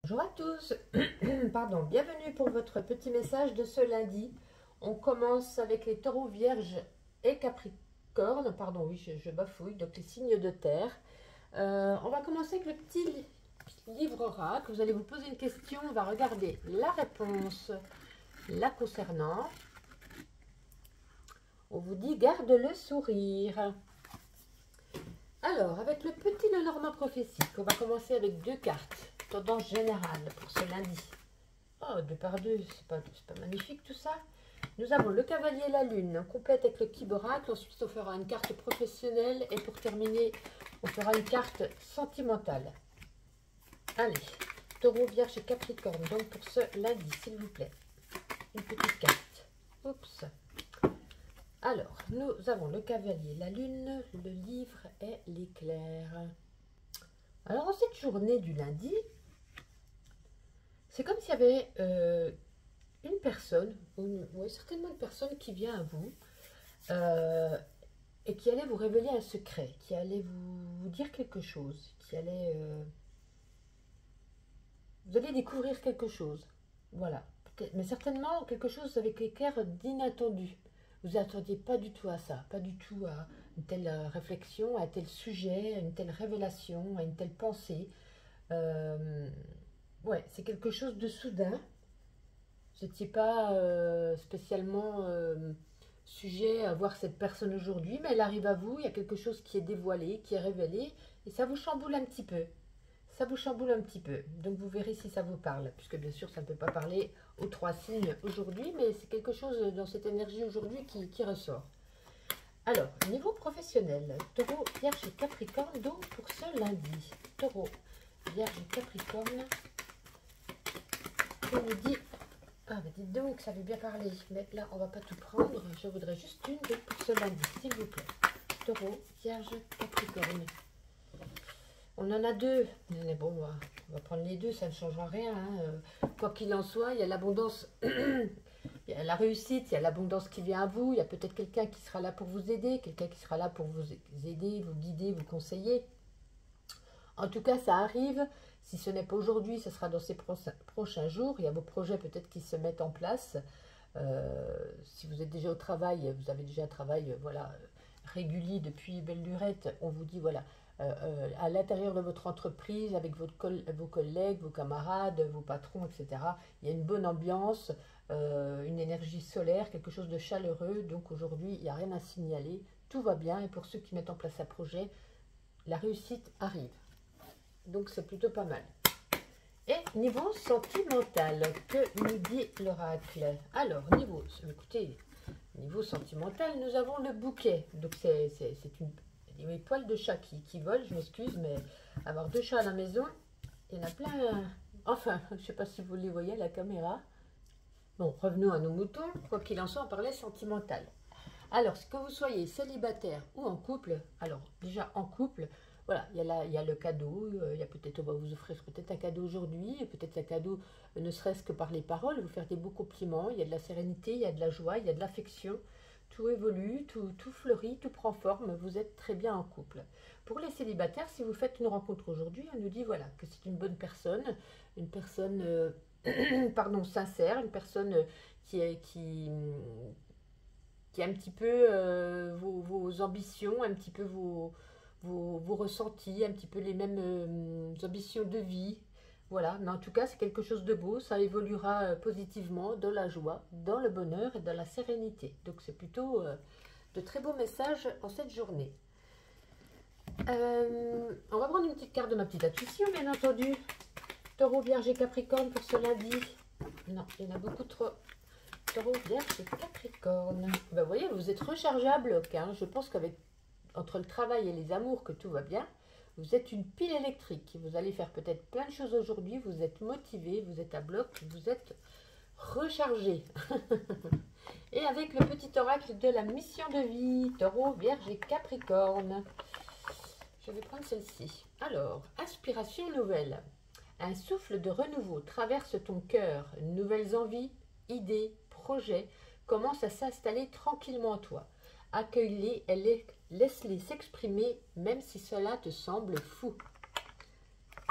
Bonjour à tous, pardon, bienvenue pour votre petit message de ce lundi. On commence avec les taureaux vierges et capricornes, pardon, oui, je bafouille, donc les signes de terre. On va commencer avec le petit livre oracle. Vous allez vous poser une question, on va regarder la réponse la concernant. On vous dit garde le sourire. Alors, avec le petit Lenormand prophétique, on va commencer avec deux cartes. Tendance générale pour ce lundi. Oh, 2 par 2, c'est pas magnifique tout ça. Nous avons le cavalier et la lune. On complète avec le cube oracle. Ensuite, on fera une carte professionnelle. Et pour terminer, on fera une carte sentimentale. Allez, taureau, vierge et capricorne. Donc pour ce lundi, s'il vous plaît. Une petite carte. Oups. Alors, nous avons le cavalier, la lune, le livre et l'éclair. Alors, en cette journée du lundi, c'est comme s'il y avait une personne, oui, certainement une personne qui vient à vous et qui allait vous révéler un secret, qui allait vous dire quelque chose, qui allait... vous allez découvrir quelque chose, voilà. Mais certainement quelque chose avec l'éclair d'inattendu. Vous n'attendiez pas du tout à ça, pas du tout à une telle réflexion, à un tel sujet, à une telle révélation, à une telle pensée. Ouais, c'est quelque chose de soudain. Vous n'étiez pas spécialement sujet à voir cette personne aujourd'hui, mais elle arrive à vous, il y a quelque chose qui est dévoilé, qui est révélé, et ça vous chamboule un petit peu. Ça vous chamboule un petit peu. Donc vous verrez si ça vous parle, puisque bien sûr ça ne peut pas parler aux 3 signes aujourd'hui, mais c'est quelque chose dans cette énergie aujourd'hui qui ressort. Alors, niveau professionnel, taureau, vierge et capricorne, donc pour ce lundi. Taureau, vierge et capricorne, on nous dit... Ah, bah dites donc, ça veut bien parler. Mais là, on va pas tout prendre. Je voudrais juste une pour ce lundi, s'il vous plaît. Taureau, vierge, capricorne. On en a deux. Mais bon, on va prendre les deux, ça ne changera rien. Hein. Quoi qu'il en soit, il y a l'abondance, il y a la réussite, il y a l'abondance qui vient à vous. Il y a peut-être quelqu'un qui sera là pour vous aider, quelqu'un qui sera là pour vous aider, vous guider, vous conseiller. En tout cas, ça arrive. Si ce n'est pas aujourd'hui, ce sera dans ces prochains jours. Il y a vos projets peut-être qui se mettent en place. Si vous êtes déjà au travail, vous avez déjà un travail voilà, régulier depuis belle lurette, on vous dit voilà, à l'intérieur de votre entreprise, avec vos collègues, vos camarades, vos patrons, etc. Il y a une bonne ambiance, une énergie solaire, quelque chose de chaleureux. Donc aujourd'hui, il n'y a rien à signaler. Tout va bien. Et pour ceux qui mettent en place un projet, la réussite arrive. Donc c'est plutôt pas mal. Et niveau sentimental, que nous dit l'oracle? Alors, niveau sentimental, nous avons le bouquet. Donc c'est mes poils de chat qui volent, je m'excuse, mais avoir 2 chats à la maison, il y en a plein. Enfin, je ne sais pas si vous les voyez à la caméra. Bon, revenons à nos moutons. Quoi qu'il en soit, on parlait sentimental. Alors, que vous soyez célibataire ou en couple, alors déjà en couple, voilà, il y a le cadeau, il y a peut-être, on va vous offrir peut-être un cadeau aujourd'hui, peut-être un cadeau ne serait-ce que par les paroles, vous faire des beaux compliments, il y a de la sérénité, il y a de la joie, il y a de l'affection, tout évolue, tout fleurit, tout prend forme, vous êtes très bien en couple. Pour les célibataires, si vous faites une rencontre aujourd'hui, on nous dit voilà, que c'est une bonne personne, pardon, sincère, une personne qui a un petit peu vos ambitions, un petit peu vos ressentis, un petit peu les mêmes ambitions de vie. Voilà, mais en tout cas, c'est quelque chose de beau. Ça évoluera positivement dans la joie, dans le bonheur et dans la sérénité. Donc, c'est plutôt de très beaux messages en cette journée. On va prendre une petite carte de ma petite intuition, bien entendu. Taureau, vierge et capricorne pour ce lundi. Non, il y en a beaucoup trop. Taureau, vierge et capricorne. Ben, vous voyez, vous êtes rechargeable. Hein. Je pense qu'avec entre le travail et les amours que tout va bien, vous êtes une pile électrique. Vous allez faire peut-être plein de choses aujourd'hui. Vous êtes motivé, vous êtes à bloc, vous êtes rechargé. Et avec le petit oracle de la mission de vie, Taureau, Vierge et Capricorne. Je vais prendre celle-ci. Alors, inspiration nouvelle. Un souffle de renouveau traverse ton cœur. Nouvelles envies, idées, projets commencent à s'installer tranquillement en toi. Accueille-les et laisse-les s'exprimer, même si cela te semble fou.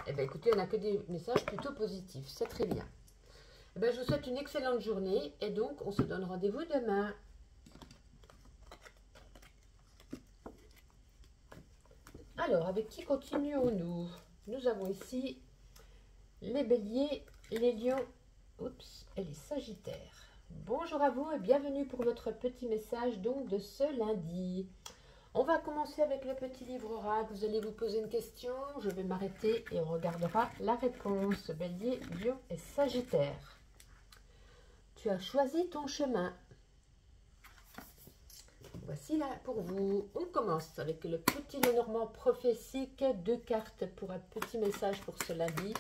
Eh bien, écoutez, on n'a que des messages plutôt positifs. C'est très bien. Eh bien, je vous souhaite une excellente journée. Et donc, on se donne rendez-vous demain. Alors, avec qui continuons-nous? Nous avons ici les béliers, les lions, oups, et les sagittaires. Bonjour à vous et bienvenue pour votre petit message donc de ce lundi. On va commencer avec le petit livre oracle. Vous allez vous poser une question, je vais m'arrêter et on regardera la réponse. Bélier, lion et sagittaire. Tu as choisi ton chemin. Voici là pour vous. On commence avec le petit Lenormand prophétique. 2 cartes pour un petit message pour ce lundi.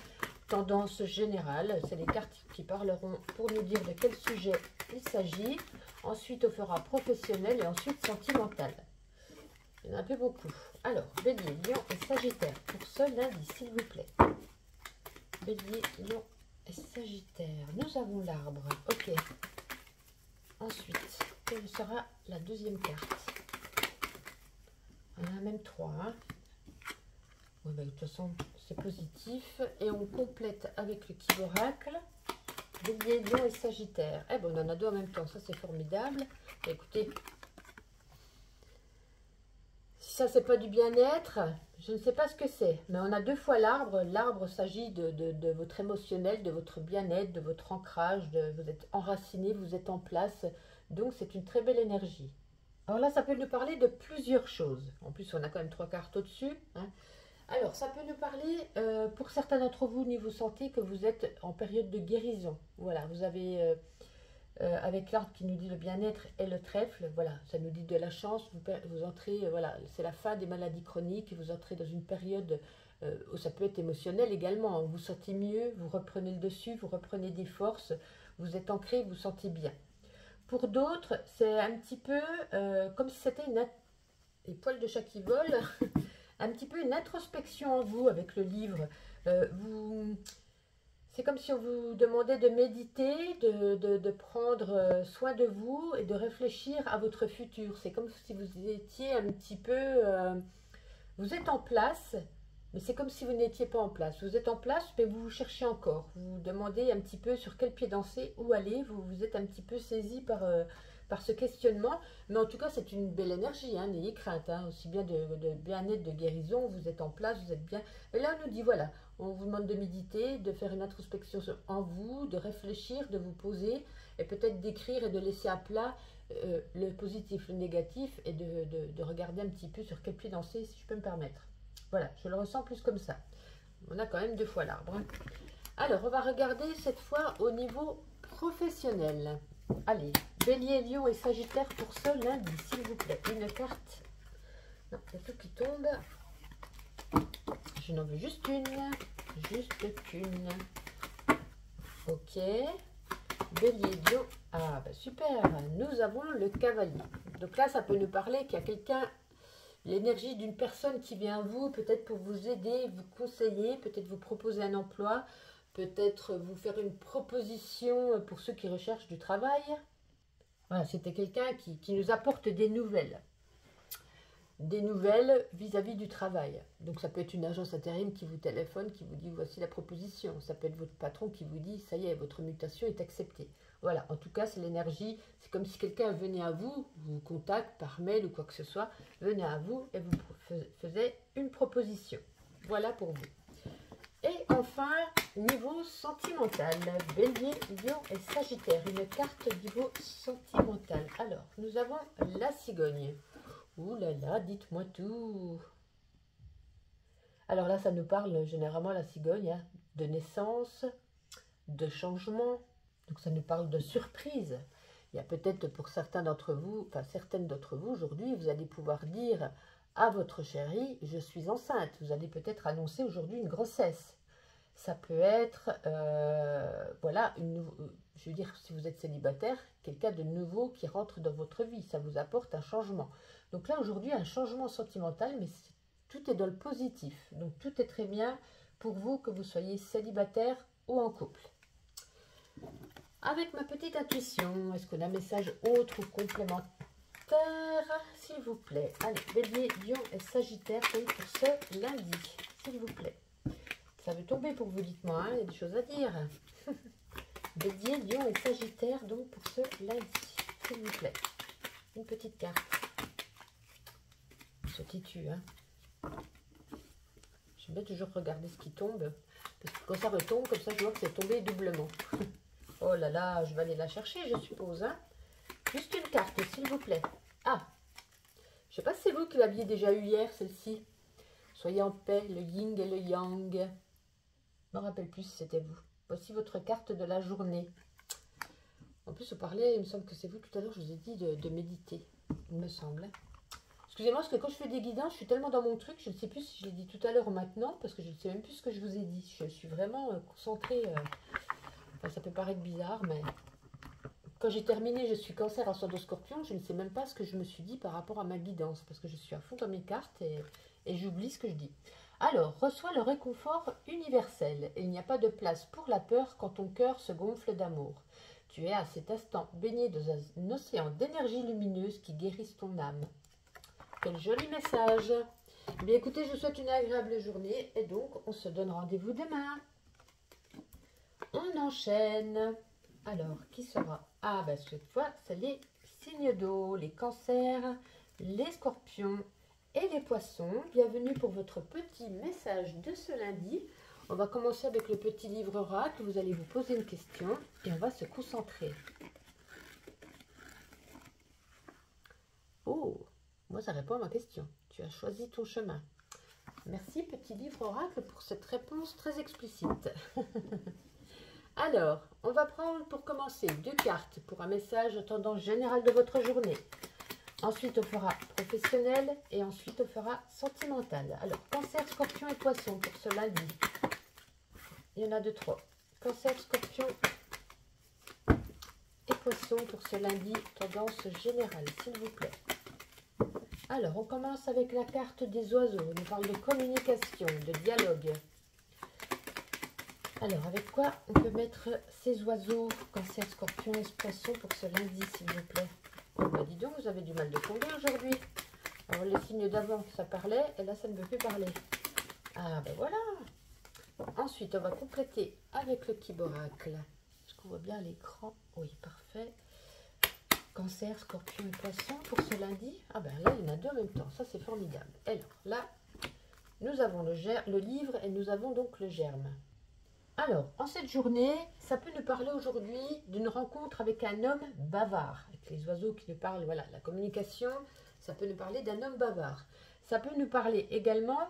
Tendance générale. C'est les cartes qui parleront pour nous dire de quel sujet il s'agit. Ensuite, on fera professionnel et ensuite sentimental. Il y en a un peu beaucoup. Alors, Bélier, Lion et Sagittaire pour ce lundi, s'il vous plaît. Bélier, Lion et Sagittaire. Nous avons l'arbre. Ok. Ensuite, quelle sera la deuxième carte? On en a même 3. Hein. Oui, bah, de toute façon, c'est positif. Et on complète avec le key oracle. Bélier, Lion et Sagittaire. Eh ben, on en a 2 en même temps. Ça, c'est formidable. Et écoutez, si ça, c'est pas du bien-être, je ne sais pas ce que c'est. Mais on a 2 fois l'arbre. L'arbre s'agit de votre émotionnel, de votre bien-être, de votre ancrage. Vous êtes enraciné, vous êtes en place. Donc, c'est une très belle énergie. Alors là, ça peut nous parler de plusieurs choses. En plus, on a quand même 3 cartes au-dessus. Hein. Alors, ça peut nous parler, pour certains d'entre vous, niveau santé, que vous êtes en période de guérison. Voilà, vous avez, avec l'arbre qui nous dit le bien-être et le trèfle, voilà, ça nous dit de la chance. Vous entrez, voilà, c'est la fin des maladies chroniques. Vous entrez dans une période où ça peut être émotionnel également. Vous vous sentez mieux, vous reprenez le dessus, vous reprenez des forces. Vous êtes ancré, vous vous sentez bien. Pour d'autres, c'est un petit peu comme si c'était les poils de chat qui volent, un petit peu une introspection en vous avec le livre. C'est comme si on vous demandait de méditer, de prendre soin de vous et de réfléchir à votre futur. C'est comme si vous étiez un petit peu... vous êtes en place, mais c'est comme si vous n'étiez pas en place. Vous êtes en place, mais vous vous cherchez encore. Vous vous demandez un petit peu sur quel pied danser, où aller. Vous êtes un petit peu saisi par ce questionnement. Mais en tout cas, c'est une belle énergie. Hein, n'ayez crainte. Hein, aussi bien de bien-être, de guérison. Vous êtes en place, vous êtes bien. Et là, on nous dit, voilà, on vous demande de méditer, de faire une introspection en vous, de réfléchir, de vous poser, et peut-être d'écrire et de laisser à plat le positif, le négatif, et de regarder un petit peu sur quel pied danser, si je peux me permettre. Voilà, je le ressens plus comme ça. On a quand même 2 fois l'arbre. Hein. Alors, on va regarder cette fois au niveau professionnel. Allez, Bélier, Lion et Sagittaire pour ce lundi, s'il vous plaît. Une carte. Non, il y a tout qui tombe. Je n'en veux juste une. Juste qu'une. Ok. Bélier, Lion. Ah, bah super. Nous avons le cavalier. Donc là, ça peut nous parler qu'il y a quelqu'un... L'énergie d'une personne qui vient à vous, peut-être pour vous aider, vous conseiller, peut-être vous proposer un emploi, peut-être vous faire une proposition pour ceux qui recherchent du travail. Voilà, c'était quelqu'un qui nous apporte des nouvelles. Des nouvelles vis-à-vis du travail. Donc ça peut être une agence intérim qui vous téléphone, qui vous dit voici la proposition. Ça peut être votre patron qui vous dit ça y est, votre mutation est acceptée. Voilà, en tout cas c'est l'énergie, c'est comme si quelqu'un venait à vous, vous contacte par mail ou quoi que ce soit, venait à vous et vous faisait une proposition. Voilà pour vous. Et enfin, niveau sentimental, Bélier, Lion et Sagittaire, une carte niveau sentimental. Alors, nous avons la cigogne. Ouh là là, dites-moi tout. Alors là, ça nous parle généralement, la cigogne, hein, de naissance, de changement. Donc ça nous parle de surprise. Il y a peut-être pour certains d'entre vous, enfin certaines d'entre vous aujourd'hui, vous allez pouvoir dire à votre chérie, je suis enceinte. Vous allez peut-être annoncer aujourd'hui une grossesse. Ça peut être, voilà, je veux dire, si vous êtes célibataire, quelqu'un de nouveau qui rentre dans votre vie. Ça vous apporte un changement. Donc là, aujourd'hui, un changement sentimental, mais tout est dans le positif. Donc tout est très bien pour vous, que vous soyez célibataire ou en couple. Avec ma petite intuition, est-ce qu'on a un message autre ou complémentaire, s'il vous plaît? Allez, Bélier, Lion et Sagittaire pour ce lundi, s'il vous plaît. Ça veut tomber pour vous, dites-moi, hein, il y a des choses à dire. Bélier, Lion et Sagittaire, donc pour ce lundi, s'il vous plaît. Une petite carte. On se titue, hein. J'aime bien toujours regarder ce qui tombe. Parce que quand ça retombe, comme ça, je vois que c'est tombé doublement. Oh là là, je vais aller la chercher, je suppose, hein. Juste une carte, s'il vous plaît. Ah, je sais pas si c'est vous qui l'aviez déjà eu hier, celle-ci. Soyez en paix, le yin et le yang. Je me rappelle plus si c'était vous. Voici votre carte de la journée. En plus, vous parlez, il me semble que c'est vous tout à l'heure, je vous ai dit de méditer, il me semble. Excusez-moi, parce que quand je fais des guidances, je suis tellement dans mon truc, je ne sais plus si je l'ai dit tout à l'heure ou maintenant, parce que je ne sais même plus ce que je vous ai dit. Je suis vraiment concentrée. Enfin, ça peut paraître bizarre, mais quand j'ai terminé, je suis Cancer, ascendant Scorpion, je ne sais même pas ce que je me suis dit par rapport à ma guidance, parce que je suis à fond dans mes cartes et j'oublie ce que je dis. Alors, reçois le réconfort universel. Il n'y a pas de place pour la peur quand ton cœur se gonfle d'amour. Tu es à cet instant baigné dans un océan d'énergie lumineuse qui guérisse ton âme. Quel joli message. Bien écoutez, je vous souhaite une agréable journée et donc on se donne rendez-vous demain. On enchaîne. Alors, qui sera? Ah, ben cette fois, c'est les signes d'eau, les cancers, les scorpions et les poissons. Bienvenue pour votre petit message de ce lundi. On va commencer avec le petit livre oracle. Vous allez vous poser une question et on va se concentrer. Oh, moi ça répond à ma question. Tu as choisi ton chemin. Merci petit livre oracle pour cette réponse très explicite. Alors, on va prendre pour commencer 2 cartes pour un message en tendance générale de votre journée. Ensuite, on fera professionnel et ensuite, on fera sentimental. Alors, Cancer, Scorpion et Poisson pour ce lundi. Il y en a 2, 3. Cancer, Scorpion et Poisson pour ce lundi, tendance générale, s'il vous plaît. Alors, on commence avec la carte des oiseaux. On nous parle de communication, de dialogue. Alors, avec quoi on peut mettre ces oiseaux, Cancer, Scorpion et Poisson pour ce lundi, s'il vous plaît? Oh, bah dis donc, vous avez du mal de tomber aujourd'hui. Alors, les signes d'avant, ça parlait, et là, ça ne veut plus parler. Ah, ben voilà. Ensuite, on va compléter avec le Kiboracle. Est-ce qu'on voit bien à l'écran? Oui, parfait. Cancer, Scorpion et Poisson pour ce lundi. Ah ben là, il y en a 2 en même temps. Ça, c'est formidable. Alors, là, nous avons le livre et nous avons donc le germe. Alors, en cette journée, ça peut nous parler aujourd'hui d'une rencontre avec un homme bavard. Avec les oiseaux qui nous parlent, voilà, la communication, ça peut nous parler d'un homme bavard. Ça peut nous parler également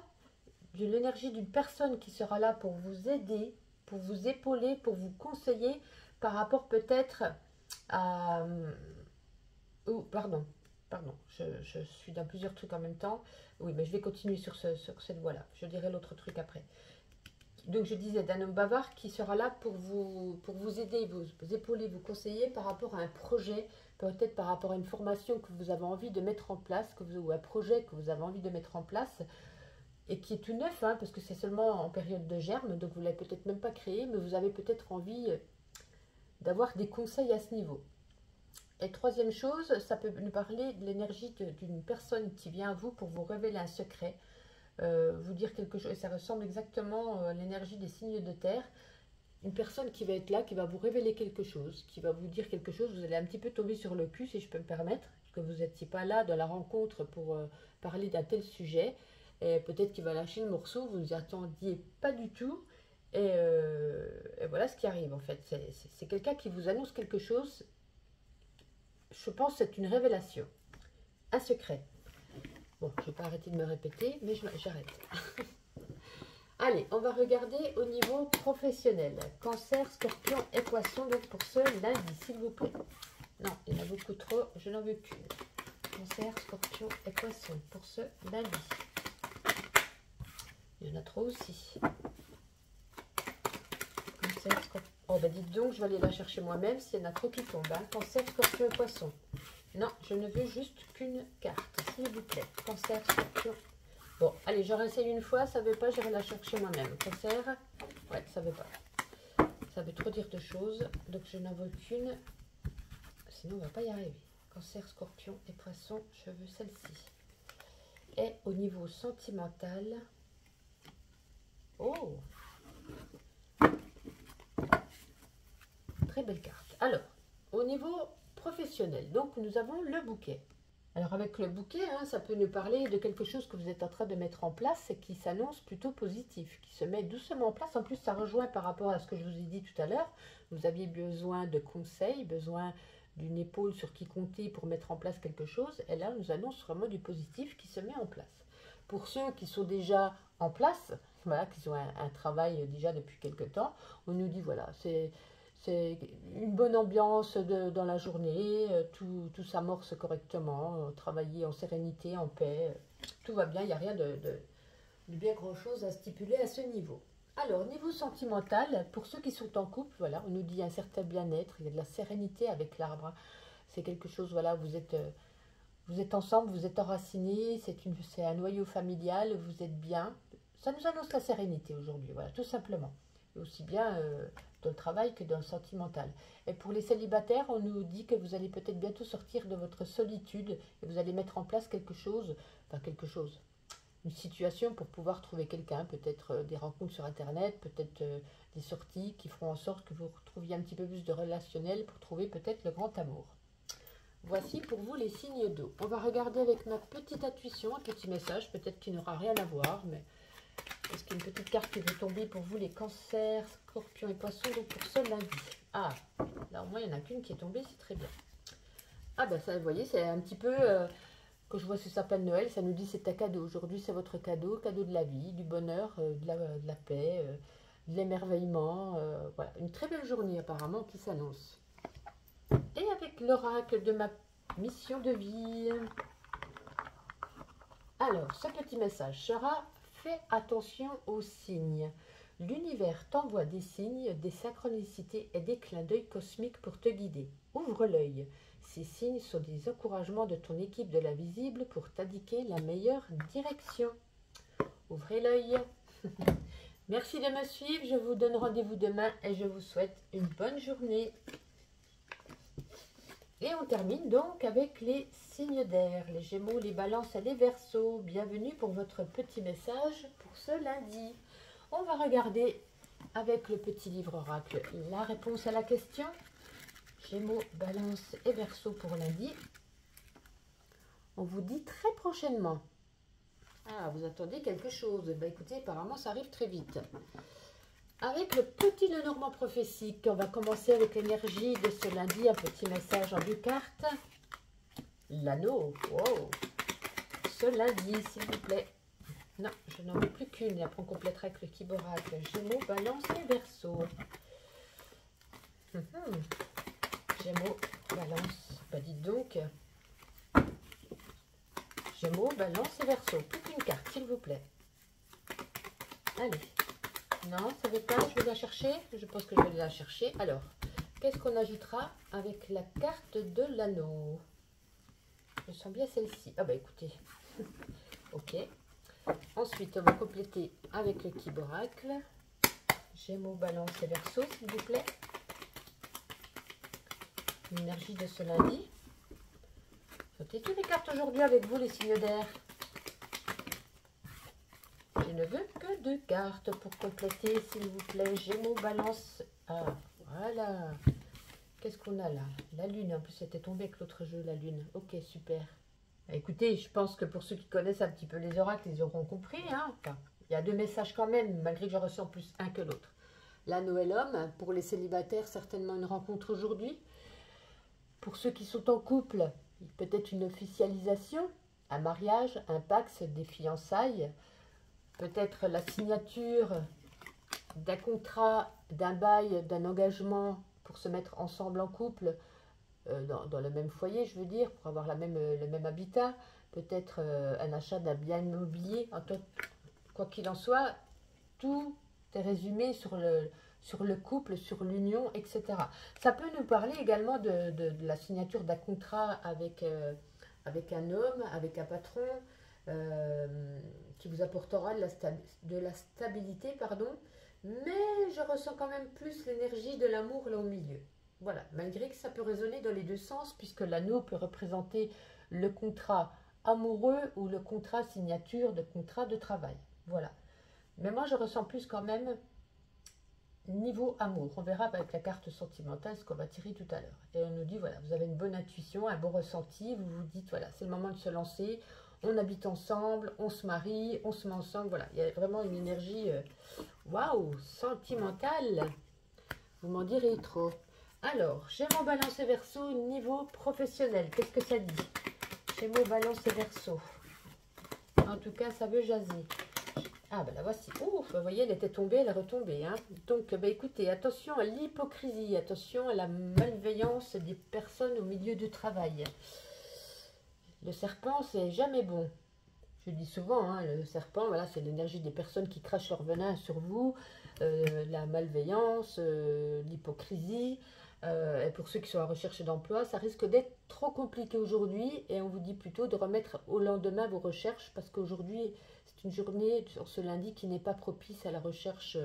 de l'énergie d'une personne qui sera là pour vous aider, pour vous épauler, pour vous conseiller par rapport peut-être à... Oh, pardon, je suis dans plusieurs trucs en même temps. Oui, mais je vais continuer sur cette voie-là. Je dirai l'autre truc après. Donc, je disais d'un homme bavard qui sera là pour vous aider, vous épauler, vous conseiller par rapport à un projet, peut-être par rapport à une formation que vous avez envie de mettre en place, ou un projet que vous avez envie de mettre en place, et qui est tout neuf, hein, parce que c'est seulement en période de germe, donc vous ne l'avez peut-être même pas créé, mais vous avez peut-être envie d'avoir des conseils à ce niveau. Et troisième chose, ça peut nous parler de l'énergie d'une personne qui vient à vous pour vous révéler un secret, vous dire quelque chose, et ça ressemble exactement à l'énergie des signes de terre. Une personne qui va être là, qui va vous révéler quelque chose, qui va vous dire quelque chose, vous allez un petit peu tomber sur le cul, si je peux me permettre, que vous n'étiez pas là dans la rencontre pour parler d'un tel sujet, et peut-être qu'il va lâcher le morceau, vous ne vous y attendiez pas du tout, et voilà ce qui arrive en fait. C'est quelqu'un qui vous annonce quelque chose, je pense que c'est une révélation, un secret. Bon, je ne vais pas arrêter de me répéter, mais j'arrête. Allez, on va regarder au niveau professionnel. Cancer, Scorpion et Poisson, donc pour ce lundi, s'il vous plaît. Non, il y en a beaucoup trop, je n'en veux qu'une. Cancer, Scorpion et Poisson pour ce lundi. Il y en a trop aussi. Cancer, Scorpion. Oh, bah dites donc, je vais aller la chercher moi-même s'il y en a trop qui tombent. Hein. Cancer, Scorpion et Poisson. Non, je ne veux juste qu'une carte, s'il vous plaît. Cancer, Scorpion. Bon, allez, je réessaye une fois, ça ne veut pas, j'irai la chercher moi-même. Cancer, ouais, ça ne veut pas. Ça veut trop dire de choses, donc je n'en veux qu'une. Sinon, on ne va pas y arriver. Cancer, Scorpion et Poisson, je veux celle-ci. Et au niveau sentimental... Oh, belle carte. Alors, au niveau professionnel, donc nous avons le bouquet. Alors avec le bouquet, hein, ça peut nous parler de quelque chose que vous êtes en train de mettre en place et qui s'annonce plutôt positif, qui se met doucement en place. En plus, ça rejoint par rapport à ce que je vous ai dit tout à l'heure. Vous aviez besoin de conseils, besoin d'une épaule sur qui compter pour mettre en place quelque chose. Et là, on nous annonce vraiment du positif qui se met en place. Pour ceux qui sont déjà en place, voilà, qui ont un travail déjà depuis quelque temps, on nous dit voilà, c'est une bonne ambiance dans la journée, tout s'amorce correctement, travailler en sérénité, en paix, tout va bien, il n'y a rien de bien grand chose à stipuler à ce niveau. Alors, niveau sentimental, pour ceux qui sont en couple, voilà, on nous dit un certain bien-être, il y a de la sérénité avec l'arbre, c'est quelque chose, voilà, vous êtes ensemble, vous êtes enracinés, c'est un noyau familial, vous êtes bien, ça nous annonce la sérénité aujourd'hui, voilà, tout simplement, et aussi bien dans le travail que dans le sentimental. Et pour les célibataires, on nous dit que vous allez peut-être bientôt sortir de votre solitude et vous allez mettre en place quelque chose, une situation pour pouvoir trouver quelqu'un, peut-être des rencontres sur internet, peut-être des sorties qui feront en sorte que vous retrouviez un petit peu plus de relationnel pour trouver peut-être le grand amour. Voici pour vous les signes d'eau. On va regarder avec ma petite intuition, un petit message, peut-être qu'il n'aura rien à voir, mais est-ce qu'il y a une petite carte qui veut tomber pour vous les cancers, scorpions et poissons, donc pour ce lundi. Ah, là au moins il n'y en a qu'une qui est tombée, c'est très bien. Ah ben ça, vous voyez, c'est un petit peu, quand je vois ce sapin de Noël, ça nous dit c'est un cadeau. Aujourd'hui c'est votre cadeau, cadeau de la vie, du bonheur, de la paix, de l'émerveillement. Voilà, une très belle journée apparemment qui s'annonce. Et avec l'oracle de ma mission de vie. Alors, ce petit message sera: fais attention aux signes. L'univers t'envoie des signes, des synchronicités et des clins d'œil cosmiques pour te guider. Ouvre l'œil. Ces signes sont des encouragements de ton équipe de l'invisible pour t'indiquer la meilleure direction. Ouvrez l'œil. Merci de me suivre. Je vous donne rendez-vous demain et je vous souhaite une bonne journée. Et on termine donc avec les signes d'air, les Gémeaux, les Balances et les Verseaux. Bienvenue pour votre petit message pour ce lundi. On va regarder avec le petit livre oracle la réponse à la question. Gémeaux, Balance et Verseau pour lundi. On vous dit très prochainement. Ah, vous attendez quelque chose. Ben, écoutez, apparemment ça arrive très vite. Avec le petit Lenormand prophétique, on va commencer avec l'énergie de ce lundi. Un petit message en 2 cartes. L'anneau. Wow. Ce lundi, s'il vous plaît. Non, je n'en veux plus qu'une. Et après, on complétera avec le Kiboracle. Gémeaux, Balance et Verseau. Gémeaux, Balance. Bah, dites donc. Gémeaux, Balance et Verseau. Toute une carte, s'il vous plaît. Allez. Non, ça ne veut pas. Je vais la chercher. Je pense que je vais la chercher. Alors, qu'est-ce qu'on ajoutera avec la carte de l'anneau? Je sens bien celle-ci. Ah bah écoutez. Ok. Ensuite, on va compléter avec le Kiboracle. Gémeaux, Balance et Verseau, s'il vous plaît. L'énergie de ce lundi. Sautez toutes les cartes aujourd'hui avec vous, les signes d'air. Je ne veux que 2 cartes pour compléter, s'il vous plaît. Gémeaux, Balance. Ah, voilà. Qu'est-ce qu'on a là? La lune. En plus, c'était tombé avec l'autre jeu, la lune. Ok, super. Écoutez, je pense que pour ceux qui connaissent un petit peu les oracles, ils auront compris. Hein, enfin, il y a 2 messages quand même, malgré que j'en ressens plus un que l'autre. L'anneau et l'homme. Pour les célibataires, certainement une rencontre aujourd'hui. Pour ceux qui sont en couple, peut-être une officialisation, un mariage, un pax, des fiançailles. Peut-être la signature d'un contrat, d'un bail, d'un engagement pour se mettre ensemble en couple, dans le même foyer, je veux dire, pour avoir le même habitat. Peut-être un achat d'un bien immobilier. Quoi qu'il en soit, tout est résumé sur le couple, sur l'union, etc. Ça peut nous parler également de la signature d'un contrat avec un homme, avec un patron, qui vous apportera de la stabilité, pardon, mais je ressens quand même plus l'énergie de l'amour là au milieu. Voilà, malgré que ça peut résonner dans les 2 sens, puisque l'anneau peut représenter le contrat amoureux ou le contrat signature de contrat de travail. Voilà. Mais moi, je ressens plus quand même niveau amour. On verra avec la carte sentimentale ce qu'on va tirer tout à l'heure. Et on nous dit, voilà, vous avez une bonne intuition, un bon ressenti. Vous vous dites, voilà, c'est le moment de se lancer. On habite ensemble, on se marie, on se met ensemble. Voilà, il y a vraiment une énergie, waouh, sentimentale. Vous m'en direz trop. Alors, Gémeaux, Balance et Verseau, niveau professionnel. Qu'est-ce que ça dit? Gémeaux, Balance et Verseau. En tout cas, ça veut jaser. Ah, ben la voici. Ouf, vous voyez, elle était tombée, elle est retombée. Hein. Donc, ben, écoutez, attention à l'hypocrisie, attention à la malveillance des personnes au milieu du travail. Le serpent, c'est jamais bon. Je dis souvent, hein, le serpent, voilà, c'est l'énergie des personnes qui crachent leur venin sur vous, la malveillance, l'hypocrisie. Et pour ceux qui sont en recherche d'emploi, ça risque d'être trop compliqué aujourd'hui et on vous dit plutôt de remettre au lendemain vos recherches parce qu'aujourd'hui, c'est une journée sur ce lundi qui n'est pas propice à la recherche,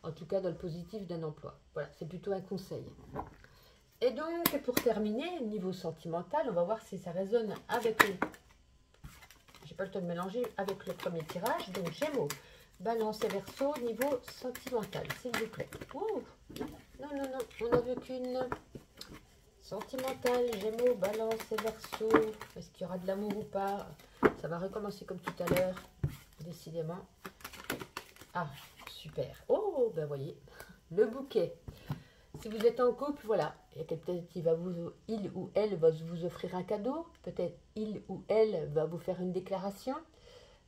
en tout cas dans le positif d'un emploi. Voilà, c'est plutôt un conseil. Et donc, pour terminer, niveau sentimental, on va voir si ça résonne avec le... J'ai pas le temps de mélanger avec le premier tirage. Donc, Gémeaux, Balance et Verseau, niveau sentimental, s'il vous plaît. Ouh, non, non, non, on n'a vu qu'une sentimentale. Gémeaux, Balance et Verseau. Est-ce qu'il y aura de l'amour ou pas? Ça va recommencer comme tout à l'heure, décidément. Ah, super. Oh, ben voyez, le bouquet. Si vous êtes en couple, voilà, et peut-être il ou elle va vous offrir un cadeau, peut-être il ou elle va vous faire une déclaration.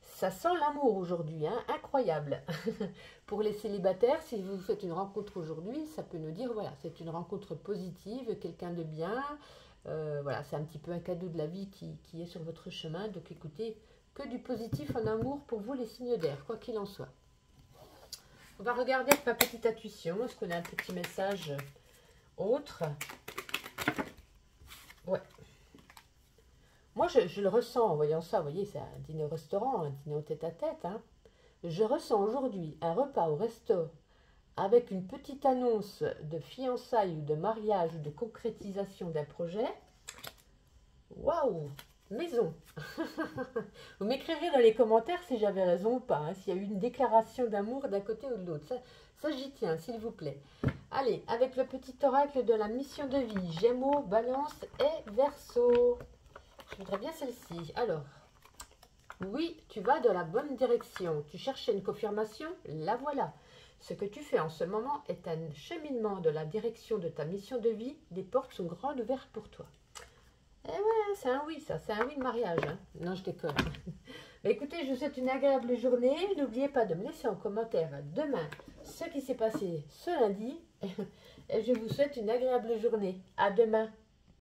Ça sent l'amour aujourd'hui, hein, incroyable. Pour les célibataires, si vous faites une rencontre aujourd'hui, ça peut nous dire, voilà, c'est une rencontre positive, quelqu'un de bien. Voilà, c'est un petit peu un cadeau de la vie qui est sur votre chemin. Donc écoutez, que du positif en amour pour vous les signes d'air, quoi qu'il en soit. On va regarder avec ma petite intuition. Est-ce qu'on a un petit message autre? Ouais. Moi, je le ressens en voyant ça. Vous voyez, c'est un dîner au restaurant, un dîner au tête-à-tête. Hein. Je ressens aujourd'hui un repas au resto avec une petite annonce de fiançailles ou de mariage ou de concrétisation d'un projet. Waouh! Maison. Vous m'écrirez dans les commentaires si j'avais raison ou pas, hein, s'il y a eu une déclaration d'amour d'un côté ou de l'autre. Ça j'y tiens, s'il vous plaît. Allez, avec le petit oracle de la mission de vie, Gémeaux, Balance et Verseau. Je voudrais bien celle-ci. Alors, oui, tu vas dans la bonne direction. Tu cherchais une confirmation, la voilà. Ce que tu fais en ce moment est un cheminement de la direction de ta mission de vie. Les portes sont grandes ouvertes pour toi. Eh ouais, c'est un oui, ça. C'est un oui de mariage. Hein. Non, je déconne. Mais écoutez, je vous souhaite une agréable journée. N'oubliez pas de me laisser en commentaire demain ce qui s'est passé ce lundi. Et je vous souhaite une agréable journée. À demain.